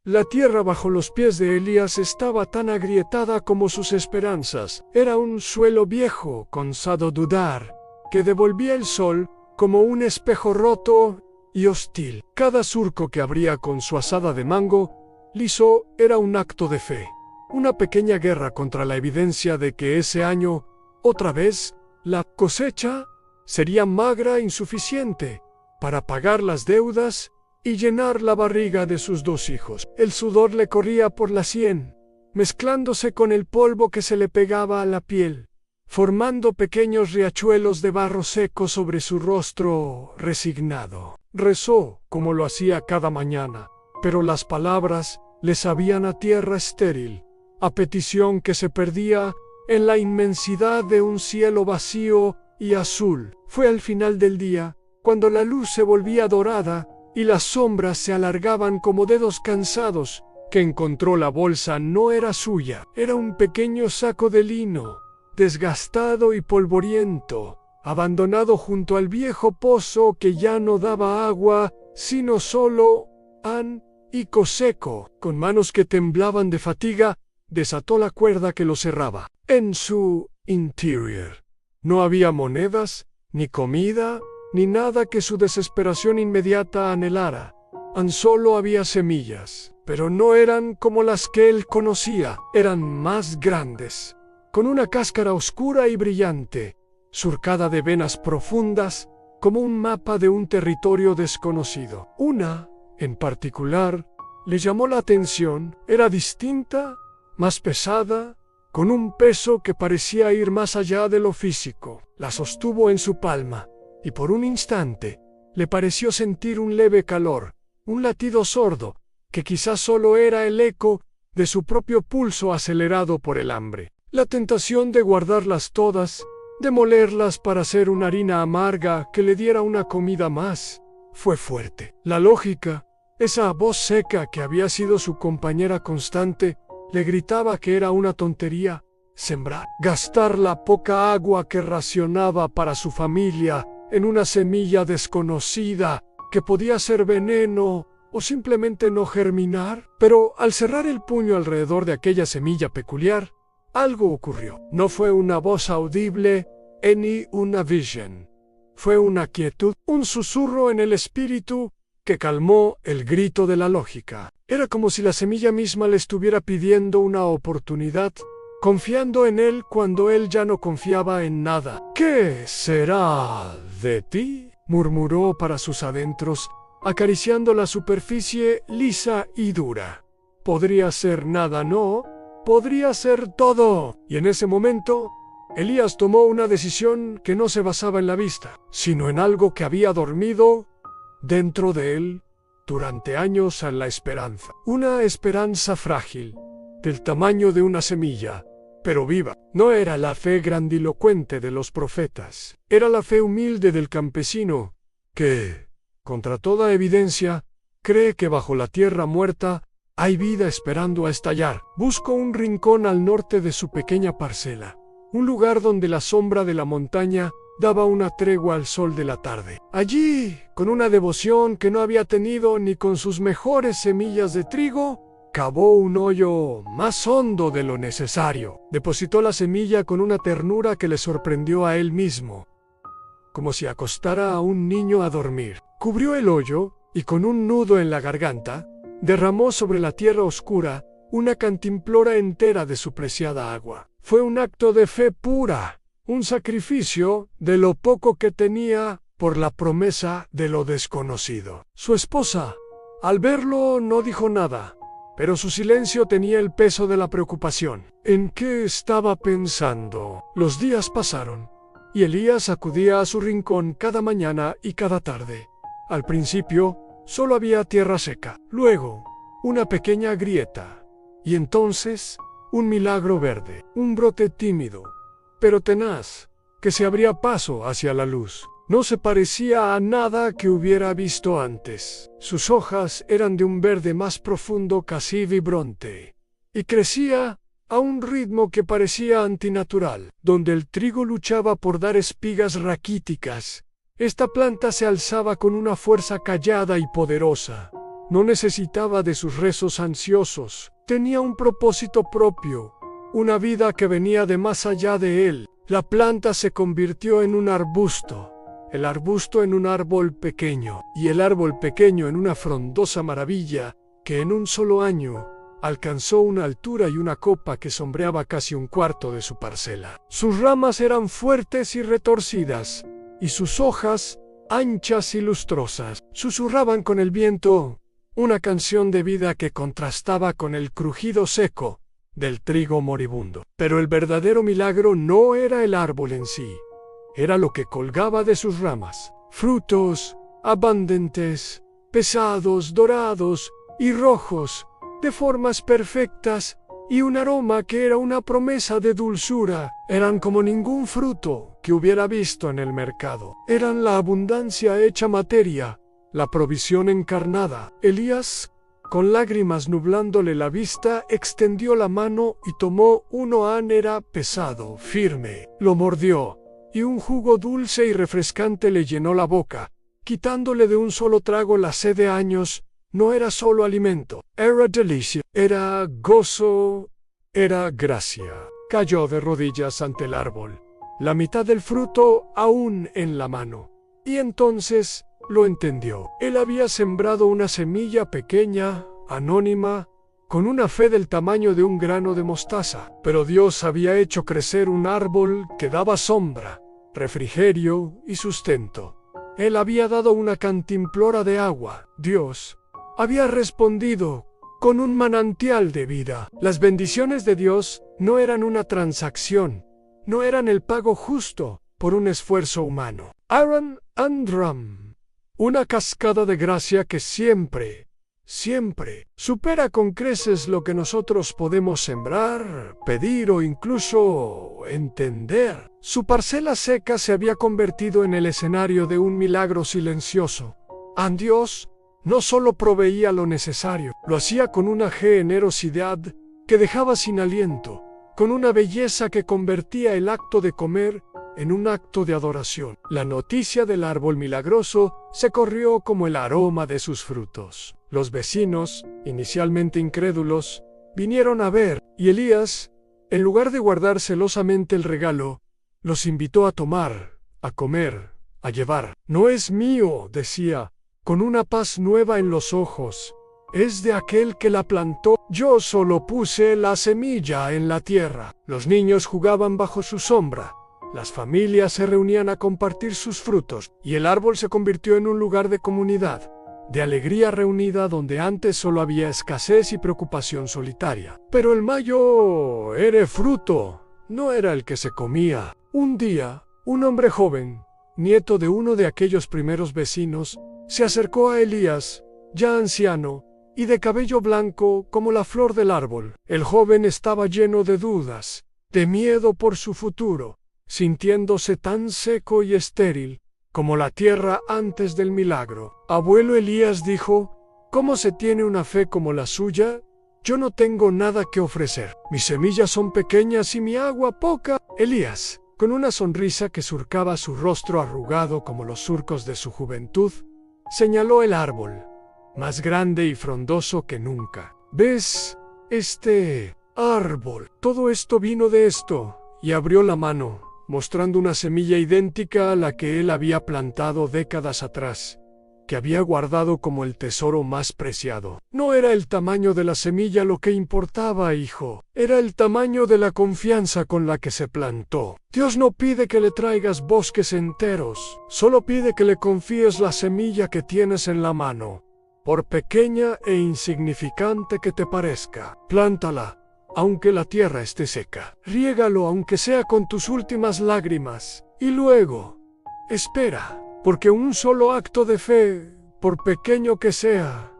La tierra bajo los pies de Elías estaba tan agrietada como sus esperanzas. Era un suelo viejo, cansado de dudar, que devolvía el sol como un espejo roto y hostil. Cada surco que abría con su asada de mango liso era un acto de fe. Una pequeña guerra contra la evidencia de que ese año, otra vez, la cosecha sería magra e insuficiente para pagar las deudas y llenar la barriga de sus 2 hijos. El sudor le corría por la sien, mezclándose con el polvo que se le pegaba a la piel, formando pequeños riachuelos de barro seco sobre su rostro resignado. Rezó, como lo hacía cada mañana, pero las palabras le sabían a tierra estéril, a petición que se perdía en la inmensidad de un cielo vacío y azul. Fue al final del día, cuando la luz se volvía dorada y las sombras se alargaban como dedos cansados, que encontró la bolsa. No era suya, era un pequeño saco de lino, desgastado y polvoriento, abandonado junto al viejo pozo que ya no daba agua, sino solo y seco. Con manos que temblaban de fatiga, desató la cuerda que lo cerraba. En su interior no había monedas, ni comida, ni nada que su desesperación inmediata anhelara. Tan solo había semillas, pero no eran como las que él conocía. Eran más grandes, con una cáscara oscura y brillante, surcada de venas profundas, como un mapa de un territorio desconocido. Una, en particular, le llamó la atención. Era distinta, más pesada, con un peso que parecía ir más allá de lo físico. La sostuvo en su palma, y por un instante le pareció sentir un leve calor, un latido sordo, que quizás solo era el eco de su propio pulso acelerado por el hambre. La tentación de guardarlas todas, de molerlas para hacer una harina amarga que le diera una comida más, fue fuerte. La lógica, esa voz seca que había sido su compañera constante, le gritaba que era una tontería sembrar, gastar la poca agua que racionaba para su familia en una semilla desconocida que podía ser veneno o simplemente no germinar. Pero al cerrar el puño alrededor de aquella semilla peculiar, algo ocurrió. No fue una voz audible ni una visión. Fue una quietud, un susurro en el espíritu que calmó el grito de la lógica. Era como si la semilla misma le estuviera pidiendo una oportunidad, confiando en él cuando él ya no confiaba en nada. ¿Qué será de ti?, murmuró para sus adentros, acariciando la superficie lisa y dura. Podría ser nada, ¿no? Podría ser todo. Y en ese momento, Elías tomó una decisión que no se basaba en la vista, sino en algo que había dormido dentro de él durante años, en la esperanza. Una esperanza frágil, del tamaño de una semilla, pero viva. No era la fe grandilocuente de los profetas, era la fe humilde del campesino, que, contra toda evidencia, cree que bajo la tierra muerta hay vida esperando a estallar. Buscó un rincón al norte de su pequeña parcela, un lugar donde la sombra de la montaña daba una tregua al sol de la tarde. Allí, con una devoción que no había tenido ni con sus mejores semillas de trigo, cavó un hoyo más hondo de lo necesario. Depositó la semilla con una ternura que le sorprendió a él mismo, como si acostara a un niño a dormir. Cubrió el hoyo y con un nudo en la garganta, derramó sobre la tierra oscura una cantimplora entera de su preciada agua. Fue un acto de fe pura, un sacrificio de lo poco que tenía por la promesa de lo desconocido. Su esposa, al verlo, no dijo nada, pero su silencio tenía el peso de la preocupación. ¿En qué estaba pensando? Los días pasaron, y Elías acudía a su rincón cada mañana y cada tarde. Al principio, solo había tierra seca, luego, una pequeña grieta, y entonces, un milagro verde, un brote tímido, pero tenaz, que se abría paso hacia la luz. No se parecía a nada que hubiera visto antes. Sus hojas eran de un verde más profundo, casi vibrante, y crecía a un ritmo que parecía antinatural. Donde el trigo luchaba por dar espigas raquíticas, esta planta se alzaba con una fuerza callada y poderosa. No necesitaba de sus rezos ansiosos. Tenía un propósito propio, una vida que venía de más allá de él. La planta se convirtió en un arbusto, el arbusto en un árbol pequeño, y el árbol pequeño en una frondosa maravilla que en un solo año alcanzó una altura y una copa que sombreaba casi un cuarto de su parcela. Sus ramas eran fuertes y retorcidas, y sus hojas, anchas y lustrosas, susurraban con el viento una canción de vida que contrastaba con el crujido seco del trigo moribundo. Pero el verdadero milagro no era el árbol en sí, era lo que colgaba de sus ramas. Frutos abundantes, pesados, dorados y rojos, de formas perfectas, y un aroma que era una promesa de dulzura. Eran como ningún fruto que hubiera visto en el mercado. Eran la abundancia hecha materia, la provisión encarnada. Elías, con lágrimas nublándole la vista, extendió la mano y tomó uno ánera pesado, firme. Lo mordió, y un jugo dulce y refrescante le llenó la boca, quitándole de un solo trago la sed de años. No era solo alimento, era delicia, era gozo, era gracia. Cayó de rodillas ante el árbol, la mitad del fruto aún en la mano. Y entonces lo entendió. Él había sembrado una semilla pequeña, anónima, con una fe del tamaño de un grano de mostaza. Pero Dios había hecho crecer un árbol que daba sombra, refrigerio y sustento. Él había dado una cantimplora de agua. Dios había respondido con un manantial de vida. Las bendiciones de Dios no eran una transacción, no eran el pago justo por un esfuerzo humano. Aaron Andram, una cascada de gracia que siempre supera con creces lo que nosotros podemos sembrar, pedir o incluso entender. Su parcela seca se había convertido en el escenario de un milagro silencioso. Dios no solo proveía lo necesario, lo hacía con una generosidad que dejaba sin aliento, con una belleza que convertía el acto de comer en un acto de adoración. La noticia del árbol milagroso se corrió como el aroma de sus frutos. Los vecinos, inicialmente incrédulos, vinieron a ver, y Elías, en lugar de guardar celosamente el regalo, los invitó a tomar, a comer, a llevar. No es mío, decía, con una paz nueva en los ojos. Es de aquel que la plantó. Yo solo puse la semilla en la tierra. Los niños jugaban bajo su sombra. Las familias se reunían a compartir sus frutos, y el árbol se convirtió en un lugar de comunidad, de alegría reunida donde antes solo había escasez y preocupación solitaria. Pero el mayor fruto no era el que se comía. Un día, un hombre joven, nieto de uno de aquellos primeros vecinos, se acercó a Elías, ya anciano, y de cabello blanco como la flor del árbol. El joven estaba lleno de dudas, de miedo por su futuro, sintiéndose tan seco y estéril como la tierra antes del milagro. Abuelo Elías dijo, ¿cómo se tiene una fe como la suya? Yo no tengo nada que ofrecer. Mis semillas son pequeñas y mi agua poca. Elías, con una sonrisa que surcaba su rostro arrugado como los surcos de su juventud, señaló el árbol, más grande y frondoso que nunca. ¿Ves este árbol? Todo esto vino de esto. Y abrió la mano, mostrando una semilla idéntica a la que él había plantado décadas atrás, que había guardado como el tesoro más preciado. No era el tamaño de la semilla lo que importaba, hijo. Era el tamaño de la confianza con la que se plantó. Dios no pide que le traigas bosques enteros, solo pide que le confíes la semilla que tienes en la mano. Por pequeña e insignificante que te parezca, plántala, aunque la tierra esté seca. Riégalo aunque sea con tus últimas lágrimas. Y luego, espera, porque un solo acto de fe, por pequeño que sea,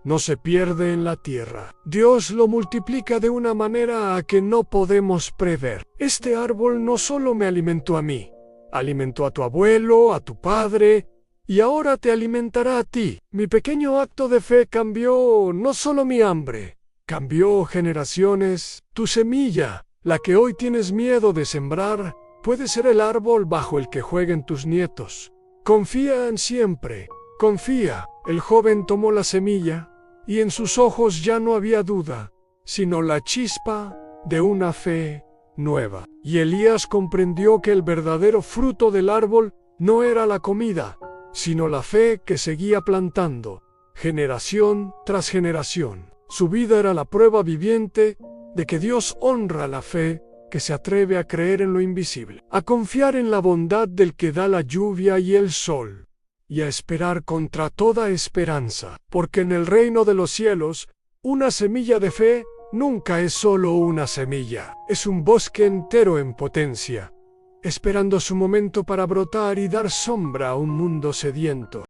no se pierde en la tierra. Dios lo multiplica de una manera a que no podemos prever. Este árbol no solo me alimentó a mí, alimentó a tu abuelo, a tu padre, y ahora te alimentará a ti. Mi pequeño acto de fe cambió no solo mi hambre, cambió generaciones. Tu semilla, la que hoy tienes miedo de sembrar, puede ser el árbol bajo el que jueguen tus nietos. Confía en siempre, confía. El joven tomó la semilla, y en sus ojos ya no había duda, sino la chispa de una fe nueva. Y Elías comprendió que el verdadero fruto del árbol no era la comida, sino la fe que seguía plantando, generación tras generación. Su vida era la prueba viviente de que Dios honra la fe que se atreve a creer en lo invisible, a confiar en la bondad del que da la lluvia y el sol, y a esperar contra toda esperanza, porque en el reino de los cielos, una semilla de fe nunca es solo una semilla, es un bosque entero en potencia, esperando su momento para brotar y dar sombra a un mundo sediento.